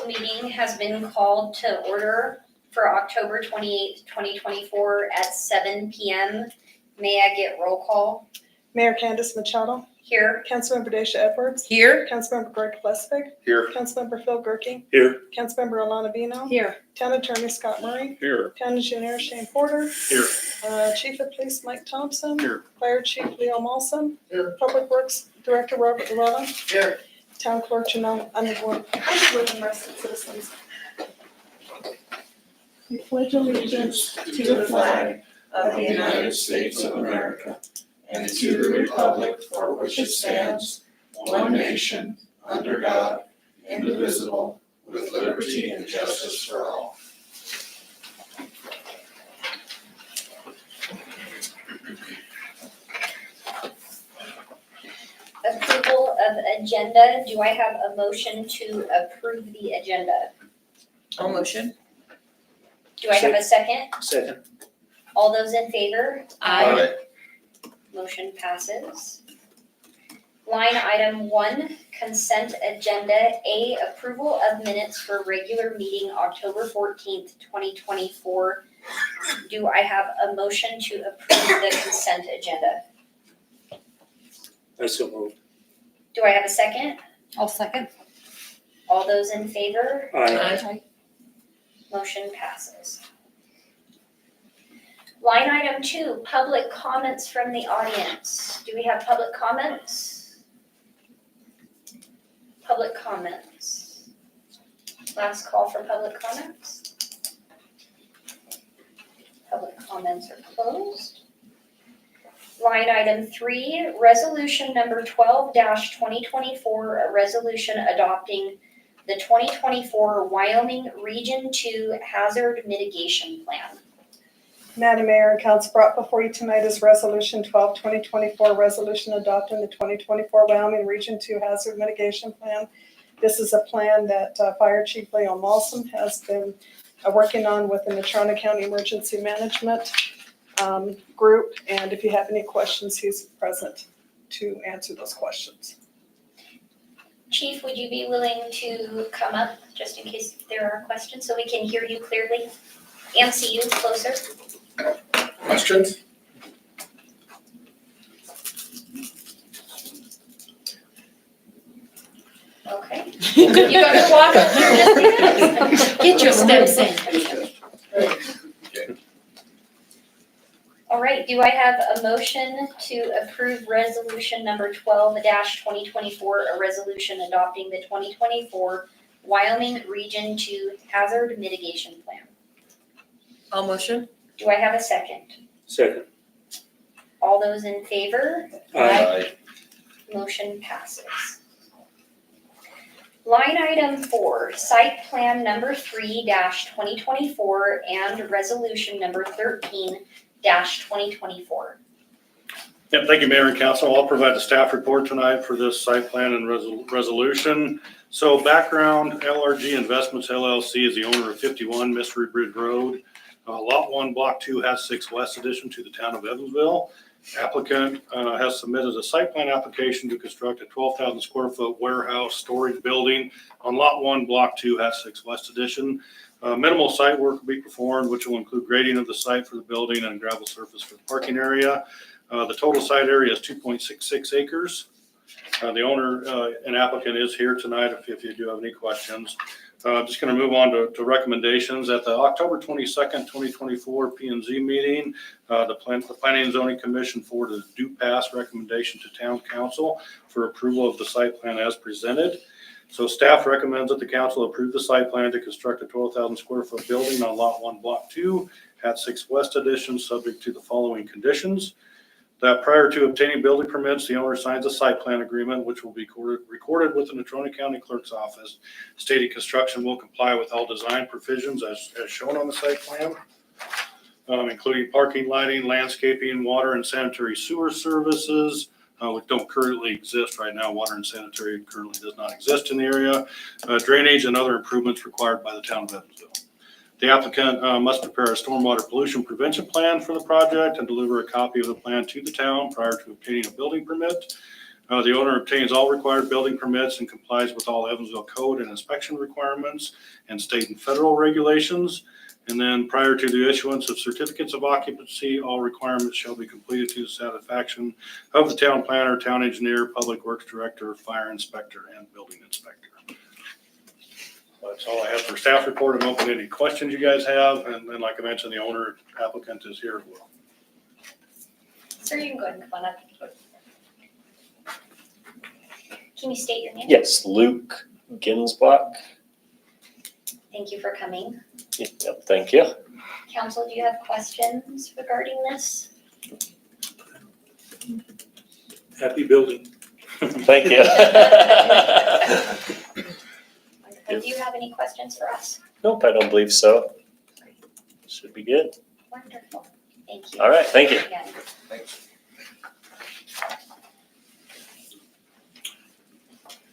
Council meeting has been called to order for October 28th, 2024 at 7 p.m. May I get roll call? Mayor Candace Machado, Here. Councilmember Dacia Edwards, Here. Councilmember Greg Lesvig, Here. Councilmember Phil Gerke, Here. Councilmember Alana Bino, Here. Town Attorney Scott Murray, Here. Town Engineer Shane Porter, Here. Chief of Police Mike Thompson, Here. Fire Chief Leo Molson, Here. Public Works Director Robert Llewellyn, Here. Town Clerk Janelle Underwood, and rest of the citizens. We pledge allegiance to the flag of the United States of America and to the republic for which it stands, one nation, under God, indivisible, with liberty and justice for all. Approval of agenda. Do I have a motion to approve the agenda? All motion. Do I have a second? Second. All those in favor? Aye. Motion passes. Line item 1, consent agenda. A, approval of minutes for regular meeting October 14th, 2024. Do I have a motion to approve the consent agenda? I so moved. Do I have a second? I'll second. All those in favor? Aye. Motion passes. Line item 2, public comments from the audience. Do we have public comments? Public comments. Last call for public comments. Public comments are closed. Line item 3, resolution number 12-2024, a resolution adopting the 2024 Wyoming Region 2 Hazard Mitigation Plan. Madam Mayor and Council, brought before you tonight is Resolution 12-2024, resolution adopting the 2024 Wyoming Region 2 Hazard Mitigation Plan. This is a plan that Fire Chief Leo Molson has been working on with the Natrona County Emergency Management group, and if you have any questions, he's present to answer those questions. Chief, would you be willing to come up just in case there are questions so we can hear you clearly and see you closer? Questions? Okay. You better walk up here just because. Get your steps in. All right, do I have a motion to approve resolution number 12-2024, a resolution adopting the 2024 Wyoming Region 2 Hazard Mitigation Plan? All motion. Do I have a second? Second. All those in favor? Aye. Motion passes. Line item 4, site plan number 3-2024 and resolution number 13-2024. Yep, thank you, Mayor and Council. I'll provide the staff report tonight for this site plan and resolution. So background, LRG Investments LLC is the owner of 51 Mystery Bridge Road. Lot 1, Block 2, has 6 West addition to the town of Evansville. Applicant has submitted a site plan application to construct a 12,000 square foot warehouse storage building on Lot 1, Block 2, has 6 West addition. Minimal site work will be performed, which will include grading of the site for the building and gravel surface for the parking area. The total site area is 2.66 acres. The owner and applicant is here tonight if you do have any questions. Just going to move on to recommendations. At the October 22nd, 2024 P&Z meeting, the Planning and Zoning Commission forwarded a due pass recommendation to Town Council for approval of the site plan as presented. So staff recommends that the council approve the site plan to construct a 12,000 square foot building on Lot 1, Block 2 at 6 West Addition, subject to the following conditions. That prior to obtaining building permits, the owner signs a site plan agreement, which will be recorded with the Natrona County Clerk's Office, stating construction will comply with all design provisions as shown on the site plan, including parking, lighting, landscaping, water and sanitary sewer services, which don't currently exist right now. Water and sanitary currently does not exist in the area. Drainage and other improvements required by the town of Evansville. The applicant must prepare a stormwater pollution prevention plan for the project and deliver a copy of the plan to the town prior to obtaining a building permit. The owner obtains all required building permits and complies with all Evansville code and inspection requirements and state and federal regulations. And then prior to the issuance of certificates of occupancy, all requirements shall be completed to the satisfaction of the town planner, town engineer, public works director, fire inspector, and building inspector. That's all I have for staff report. I'm open to any questions you guys have. And then, like I mentioned, the owner applicant is here as well. Sir, you can go ahead and come on up. Can you state your name? Yes, Luke Ginsbach. Thank you for coming. Yep, thank you. Council, do you have questions regarding this? Happy building. Thank you. Wonderful. Do you have any questions for us? Nope, I don't believe so. Should be good. Wonderful. Thank you. All right, thank you. Again.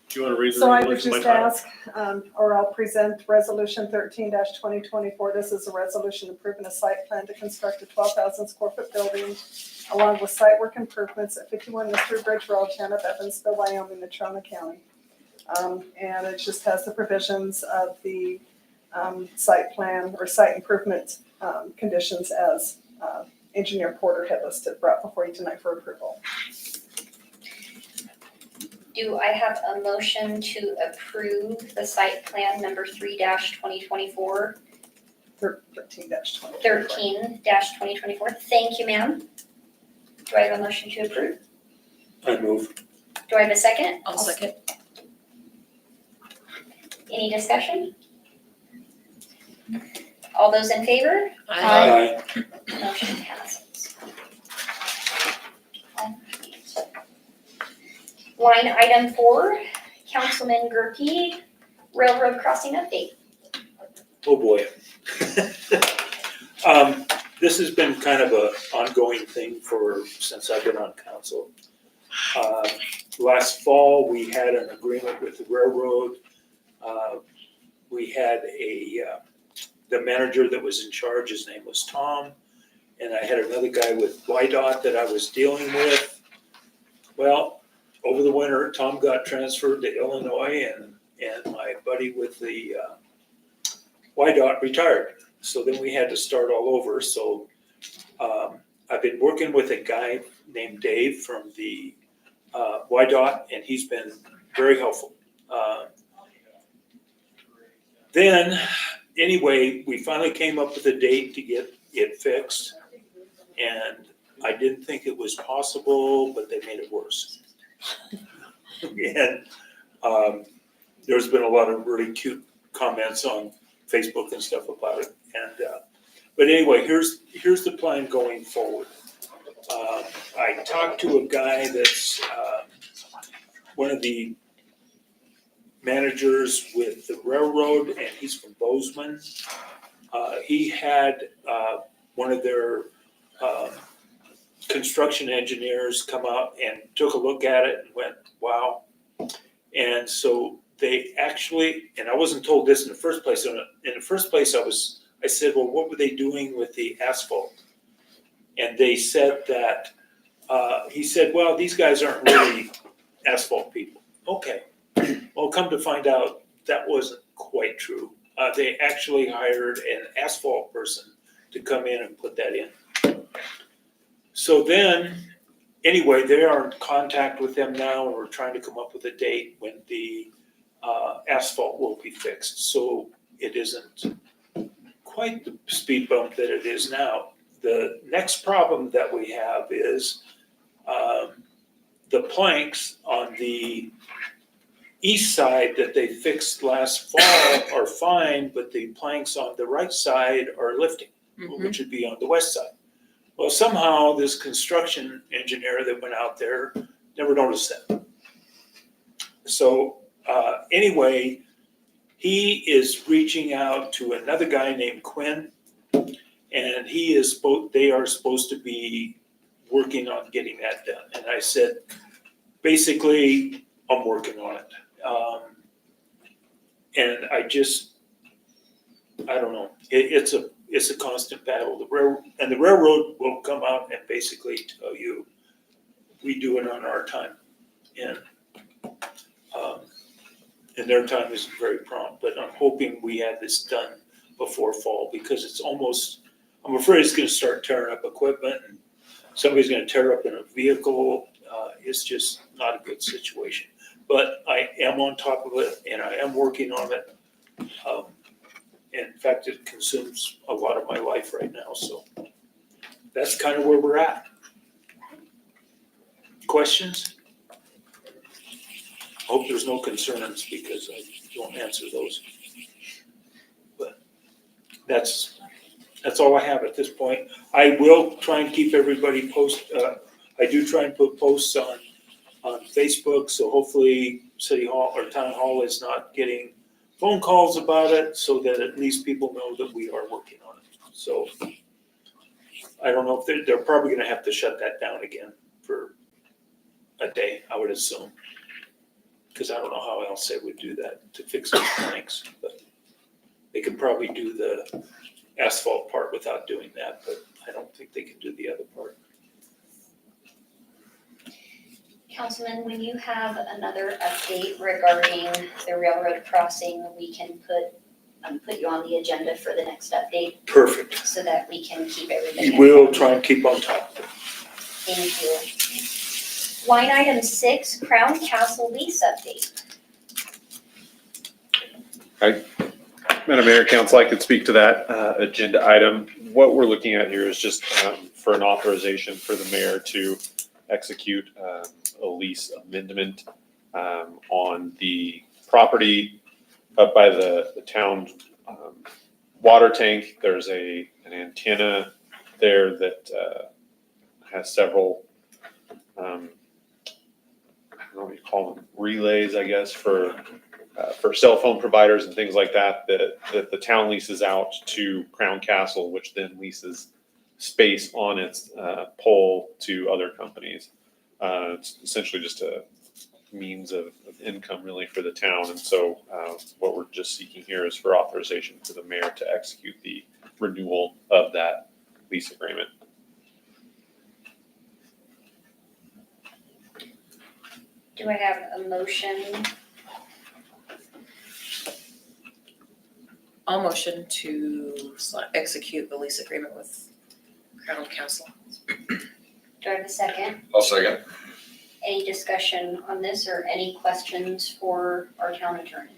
Do you want to read the So I would resolution by just title? ask, or I'll present Resolution 13-2024. This is a resolution approving a site plan to construct a 12,000 square foot building along with site work improvements at 51 Mystery Bridge Road, town of Evansville, Wyoming, Natrona County. And it just has the provisions of the site plan or site improvement conditions as Engineer Porter had listed, brought before you tonight for approval. Do I have a motion to approve the site plan number 3-2024? 13-20. 13-2024. Thank you, ma'am. Do I have a motion to approve? I move. Do I have a second? I'll second. Any discussion? All those in favor? Aye. Motion passes. Line item 4, Councilman Gerke, railroad crossing update. Oh, boy. This has been kind of a ongoing thing since I've been on council. Last fall, we had an agreement with the railroad. We had the manager that was in charge, his name was Tom, and I had another guy with YDOT that I was dealing with. Well, over the winter, Tom got transferred to Illinois, and my buddy with the YDOT retired. So then we had to start all over. So I've been working with a guy named Dave from the YDOT, and he's been very helpful. Then, anyway, we finally came up with a date to get it fixed, and I didn't think it was possible, but they made it worse. And there's been a lot of really cute comments on Facebook and stuff about it. And but anyway, here's the plan going forward. I talked to a guy that's one of the managers with the railroad, and he's from Bozeman. He had one of their construction engineers come out and took a look at it and went, wow. And so they actually, and I wasn't told this in the first place. In the first place, I said, well, what were they doing with the asphalt? And they said that, he said, well, these guys aren't really asphalt people. Okay. Well, come to find out, that wasn't quite true. They actually hired an asphalt person to come in and put that in. So then, anyway, they are in contact with them now, and we're trying to come up with a date when the asphalt will be fixed. So it isn't quite the speed bump that it is now. The next problem that we have is the planks on the east side that they fixed last fall are fine, but the planks on the right side are lifting, which would be on the west side. Well, somehow this construction engineer that went out there never noticed that. So anyway, he is reaching out to another guy named Quinn, and they are supposed to be working on getting that done. And I said, basically, I'm working on it. And I don't know. It's a constant battle. The railroad will come out and basically tell you, we do it on our time. and, and their time is very prompt, but I'm hoping we have this done before fall, because it's almost, I'm afraid it's gonna start tearing up equipment, and somebody's gonna tear up in a vehicle. It's just not a good situation. But I am on top of it, and I am working on it. In fact, it consumes a lot of my life right now, so that's kind of where we're at. Questions? Hope there's no concerns, because I don't answer those. But that's all I have at this point. I will try and keep everybody I do try and put posts on Facebook, so hopefully City Hall or Town Hall is not getting phone calls about it, so that at least people know that we are working on it. So I don't know if they're probably gonna have to shut that down again for a day, I would assume. Because I don't know how else they would do that to fix those planks, but they could probably do the asphalt part without doing that, but I don't think they can do the other part. Councilman, when you have another update regarding the railroad crossing, we can put you on the agenda for the next update Perfect. so that we can keep everybody. We will try and keep on top of it. Thank you. Line item 6, Crown Castle lease update. Madam Mayor, Council, I could speak to that agenda item. What we're looking at here is just for an authorization for the mayor to execute a lease amendment on the property up by the town water tank. There's an antenna there that has several, I don't know what you call them, relays, I guess, for cell phone providers and things like that the town leases out to Crown Castle, which then leases space on its pole to other companies. It's essentially just a means of income really for the town. And so what we're just seeking here is for authorization for the mayor to execute the renewal of that lease agreement. Do I have a motion? I'll motion to execute the lease agreement with Crown Castle. Do I have a second? I'll second. Any discussion on this or any questions for our town attorney?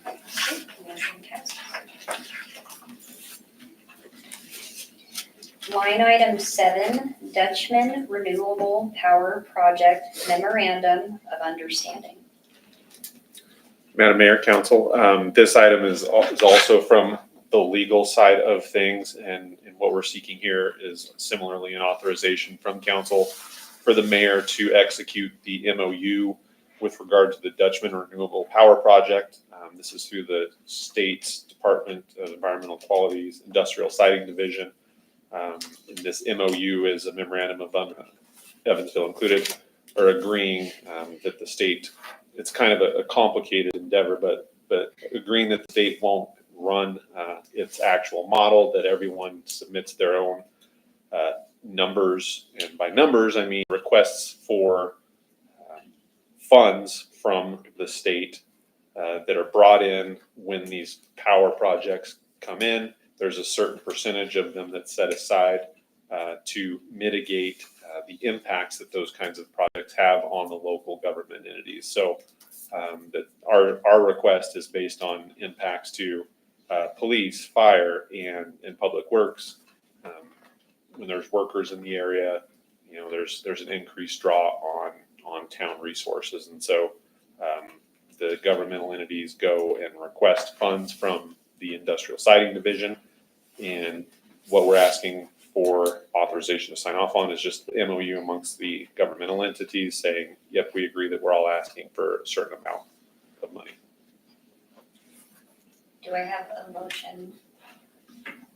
Okay, motion passes. Line item 7, Dutchman Renewable Power Project Memorandum of Understanding. Madam Mayor, Council, this item is also from the legal side of things, and what we're seeking here is similarly an authorization from council for the mayor to execute the MOU with regard to the Dutchman Renewable Power Project. This is through the state's Department of Environmental Quality's Industrial Siting Division. And this MOU is a memorandum of Evansville included, or agreeing that the state, it's kind of a complicated endeavor, but agreeing that the state won't run its actual model, that everyone submits their own numbers, and by numbers I mean requests for funds from the state that are brought in when these power projects come in. There's a certain percentage of them that's set aside to mitigate the impacts that those kinds of projects have on the local government entities. So that our request is based on impacts to police, fire, and public works. When there's workers in the area, you know, there's an increased draw on town resources. And so the governmental entities go and request funds from the Industrial Siting Division. And what we're asking for authorization to sign off on is just the MOU amongst the governmental entities saying, yep, we agree that we're all asking for a certain amount of money. Do I have a motion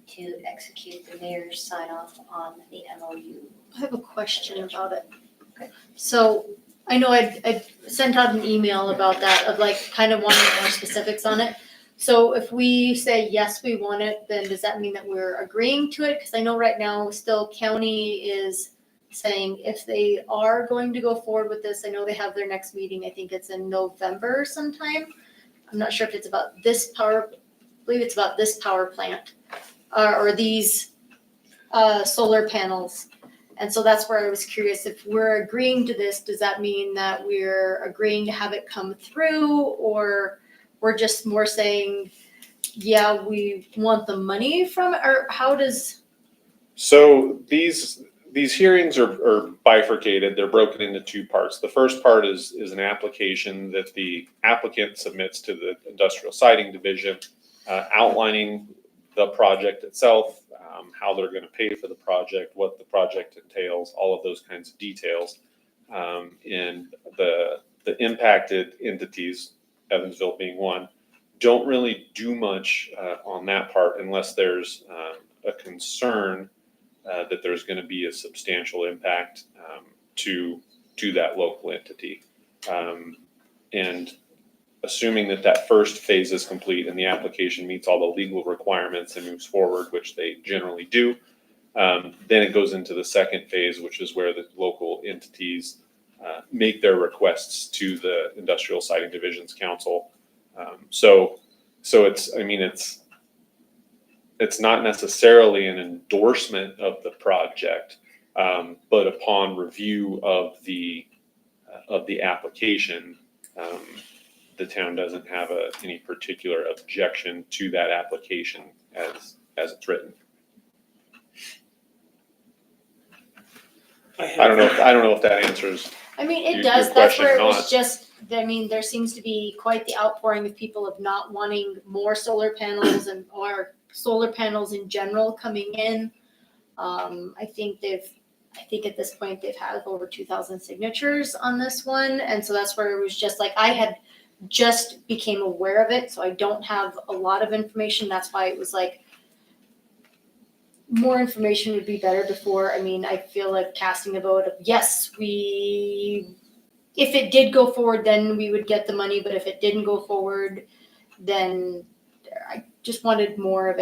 to execute the mayor's sign off on the MOU? I have a question about it. Okay. So I know I sent out an email about that, of like kind of wanting more specifics on it. So if we say, yes, we want it, then does that mean that we're agreeing to it? Because I know right now still county is saying if they are going to go forward with this, I know they have their next meeting, I think it's in November sometime. I'm not sure if it's about this I believe it's about this power plant, or these, solar panels. And so that's where I was curious, if we're agreeing to this, does that mean that we're agreeing to have it come through? Or we're just more saying, yeah, we want the money from it, or how does? So these hearings are bifurcated. They're broken into two parts. The first part is an application that the applicant submits to the Industrial Siding Division, outlining the project itself, how they're going to pay for the project, what the project entails, all of those kinds of details. And the impacted entities, Evansville being one, don't really do much on that part unless there's a concern that there's going to be a substantial impact to that local entity. And assuming that first phase is complete and the application meets all the legal requirements and moves forward, which they generally do, then it goes into the second phase, which is where the local entities make their requests to the Industrial Siding Division's council. So it's not necessarily an endorsement of the project, but upon review of the application, the town doesn't have any particular objection to that application as it's written. I don't know if that answers. I mean, it Your does, that's question where it or was not. just, I mean, there seems to be quite the outpouring of people of not wanting more solar panels or solar panels in general coming in. I think at this point, they've had over 2,000 signatures on this one, and so that's where it was just like, I had just became aware of it, so I don't have a lot of information, that's why it was like, more information would be better before, I mean, I feel like casting a vote of, yes, if it did go forward, then we would get the money, but if it didn't go forward, then I just wanted more of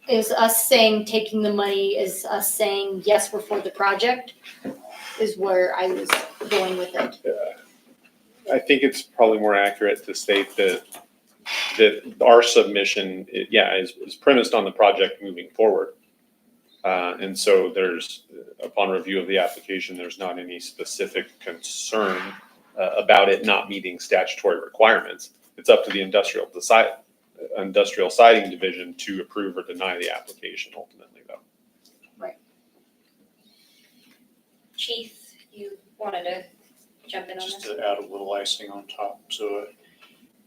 is us saying taking the money, is us saying, yes, we're for the project, is where I was going with it. I think it's probably more accurate to state that our submission, is premised on the project moving forward. And so upon review of the application, there's not any specific concern about it not meeting statutory requirements. It's up to the Industrial Siding Division to approve or deny the application ultimately, though. Chief, you wanted to jump in on Just this? to add a little icing on top to it.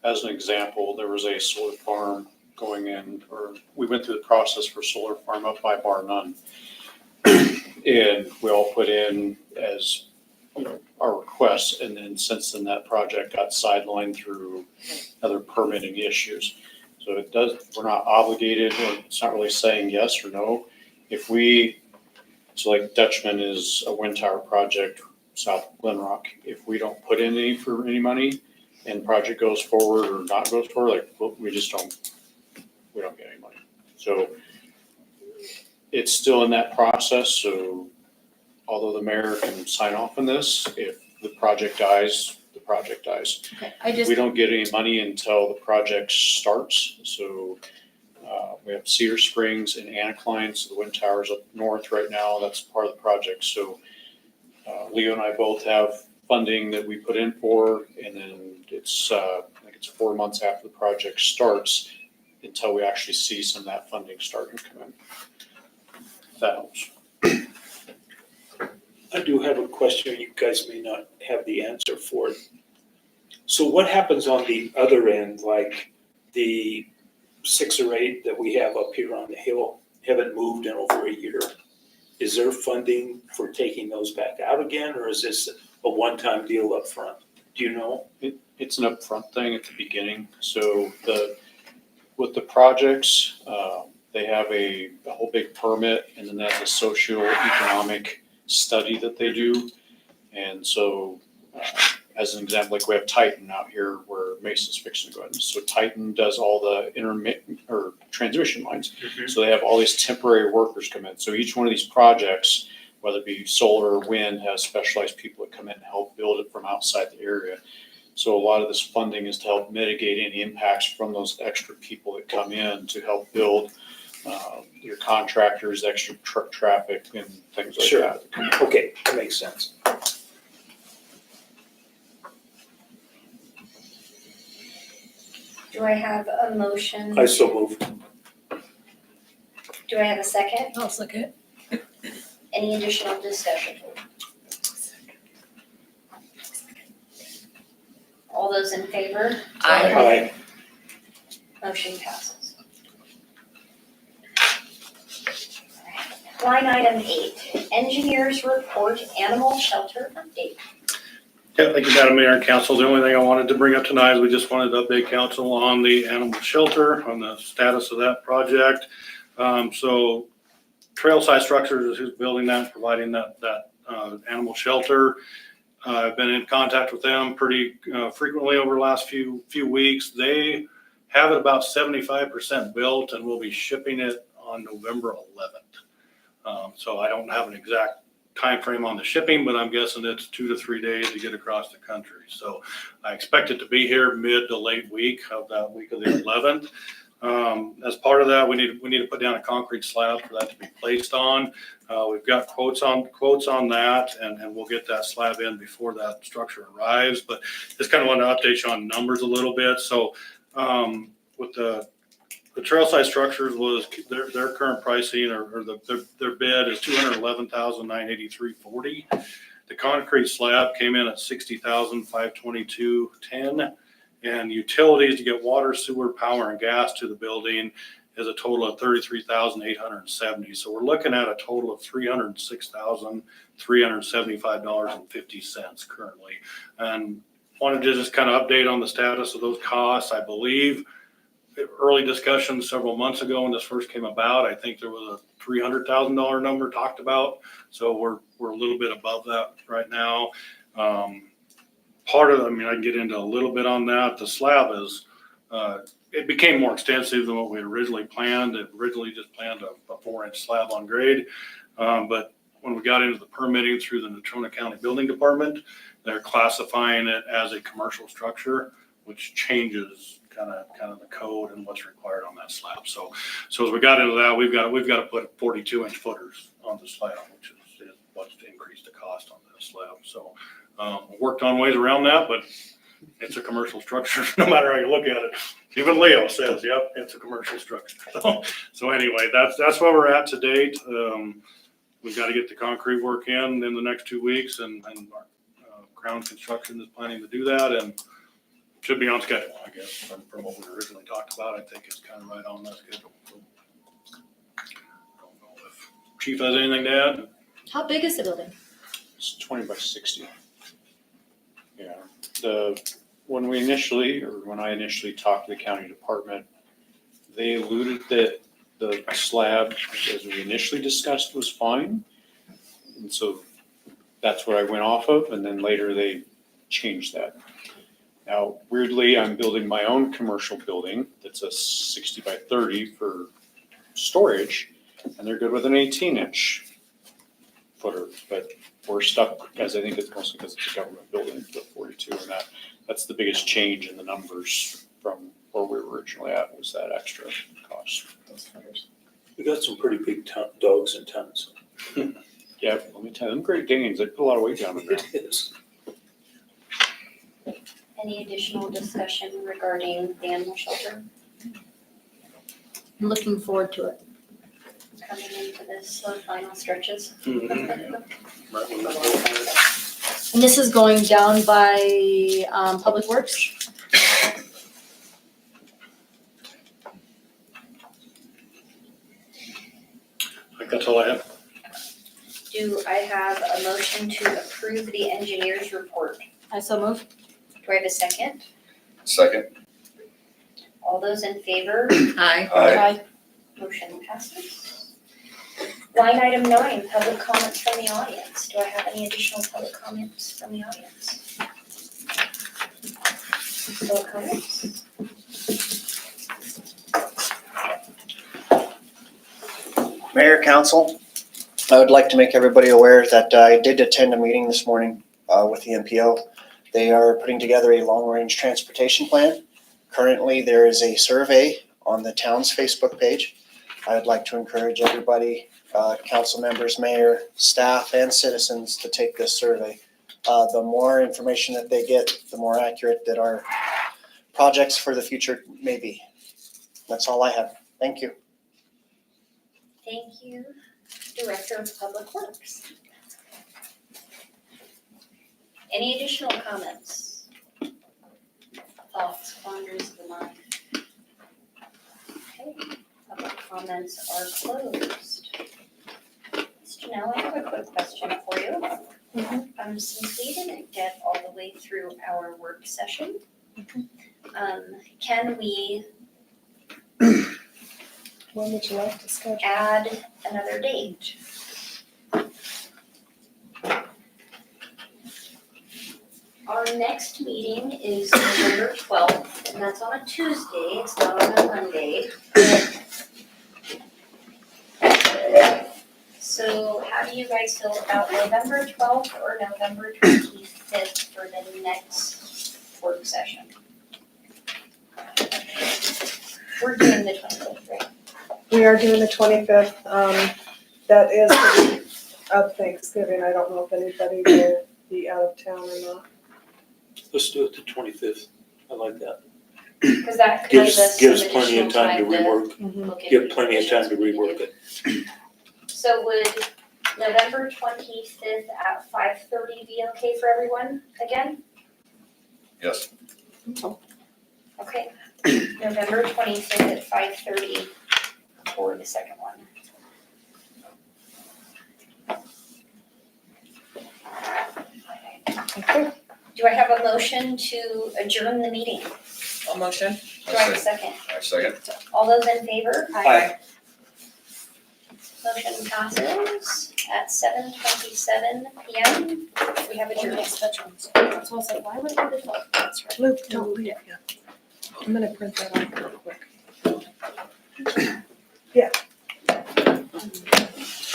As an example, there was a solar farm going in, or we went through the process for solar farm up by Bar None. And we all put in as, our requests, and then since then that project got sidelined through other permitting issues. So we're not obligated, or it's not really saying yes or no. So like Dutchman is a wind tower project south of Glenrock. If we don't put in any money and the project goes forward or not goes forward, we don't get any money. So it's still in that process. So although the mayor can sign off on this, if the project dies, the project dies. Okay, We don't get any money until the project starts. So we have Cedar Springs and Anacline, so the wind towers up north right now, that's part of the project. So Leo and I both have funding that we put in for, and then it's, I think it's 4 months after the project starts until we actually see some of that funding starting to come in. If that helps. I do have a question, you guys may not have the answer for it. So what happens on the other end, like the 6 or 8 that we have up here on the hill, haven't moved in over a year? Is there funding for taking those back out again, or is this a one-time deal up front? Do you know? It's an upfront thing at the beginning. So with the projects, they have a whole big permit, and then they have the socioeconomic study that they do. And so, as an example, like we have Titan out here where Mason's fixing to go in. So Titan does all the intermittent or transmission lines. So they have all these temporary workers come in. So each one of these projects, whether it be solar or wind, has specialized people that come in and help build it from outside the area. So a lot of this funding is to help mitigate any impacts from those extra people that come in to help build your contractors, extra truck traffic and things like Sure. that. Okay, that makes sense. Do I have a motion? I so move. Do I have a second? I'll second. Any additional discussion? All those in favor? Aye. Motion passes. Line item 8, engineers report animal shelter update. Yeah, thank you, Madam Mayor and Council. The only thing I wanted to bring up tonight is we just wanted to update council on the animal shelter, on the status of that project. So Trailside Structures is who's building that, providing that animal shelter. I've been in contact with them pretty frequently over the last few weeks. They have it about 75% built and will be shipping it on November 11th. So I don't have an exact time frame on the shipping, but I'm guessing it's 2 to 3 days to get across the country. So I expect it to be here mid to late week of that week of the 11th. As part of that, we need to put down a concrete slab for that to be placed on. We've got quotes on that, and we'll get that slab in before that structure arrives. But just kind of want to update you on numbers a little bit. So with the Trailside Structures was their current pricing or their bid is $211,983.40. The concrete slab came in at $60,522.10. And utilities to get water, sewer, power, and gas to the building is a total of $33,870. So we're looking at a total of $306,375.50 currently. And wanted to just kind of update on the status of those costs. I believe early discussions several months ago when this first came about, I think there was a $300,000 number talked about. So we're a little bit above that right now. Part of, I can get into a little bit on that. The slab is, it became more extensive than what we originally planned. It originally just planned a 4-inch slab on grade. But when we got into the permitting through the Natrona County Building Department, they're classifying it as a commercial structure, which changes kind of the code and what's required on that slab. So as we got into that, we've got to put 42-inch footers on the slab, which is what's increased the cost on that slab. So worked on ways around that, but it's a commercial structure no matter how you look at it. Even Leo says, yep, it's a commercial structure. So anyway, that's where we're at to date. We've got to get the concrete work in the next 2 weeks, and Crown Construction is planning to do that, and should be on schedule, I guess, from what we originally talked about. I think it's kind of right on that schedule. So, I don't know if Chief has anything to add. How big is the building? It's 20 by 60. Yeah, when I initially talked to the county department, they alluded that the slab, as we initially discussed, was fine. And so that's what I went off of, and then later they changed that. Now, weirdly, I'm building my own commercial building that's a 60 by 30 for storage, and they're good with an 18-inch footer, but we're stuck, because I think it's mostly because it's a government building, the 42, and that's the biggest change in the numbers from where we were originally at, was that extra cost. We got some pretty big dogs in town, so. Yeah, let me tell you, them Great Danes, they put a lot of weight down on that. It is. Any additional discussion regarding the animal shelter I'm looking forward to it. coming into this final stretches? Right when that whole- And this is going down by Public Works. I think that's all I have. Do I have a motion to approve the engineer's report? I so move. Do I have a second? Second. All those in favor? Aye. Aye. Motion passes. Line item 9, public comments from the audience. Do I have any additional public comments from the audience? Public comments? Mayor, council, I would like to make everybody aware that I did attend a meeting this morning with the MPO. They are putting together a long-range transportation plan. Currently, there is a survey on the town's Facebook page. I would like to encourage everybody, council members, mayor, staff, and citizens to take this survey. The more information that they get, the more accurate that our projects for the future may be. That's all I have. Thank you. Thank you, Director of Public Works. Any additional comments? Thoughts, wanders of the mind? Okay, public comments are closed. Mr. Janelle, I have a quick question for you. Since we didn't get all the way through our work session, can we When would you like to schedule? add another date? Our next meeting is November 12th, and that's on a Tuesday, it's not on a Monday. So how do you guys feel about November 12th or November 25th for the next work session? We're doing the 25th, right? We are doing the 25th. That is the week of Thanksgiving. I don't know if anybody will be out of town or not. Let's do it the 25th. I like that. Because that gives us some Gives plenty of additional time to rework, look at give plenty of time to revisions we rework need it. So would November 25th at 5:30 be okay for everyone again? Yes. Okay, November 25th at 5:30 for the second one. Okay. Do I have a motion to adjourn the meeting? All motion? Do I have a second? I second. All those in favor? Aye. Motion passes at 7:27 PM. We have adjourned. That's what I was like, why would it go to 12? That's right. Luke, don't leave yet. I'm gonna print that out real quick. I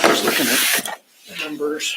was looking at the numbers.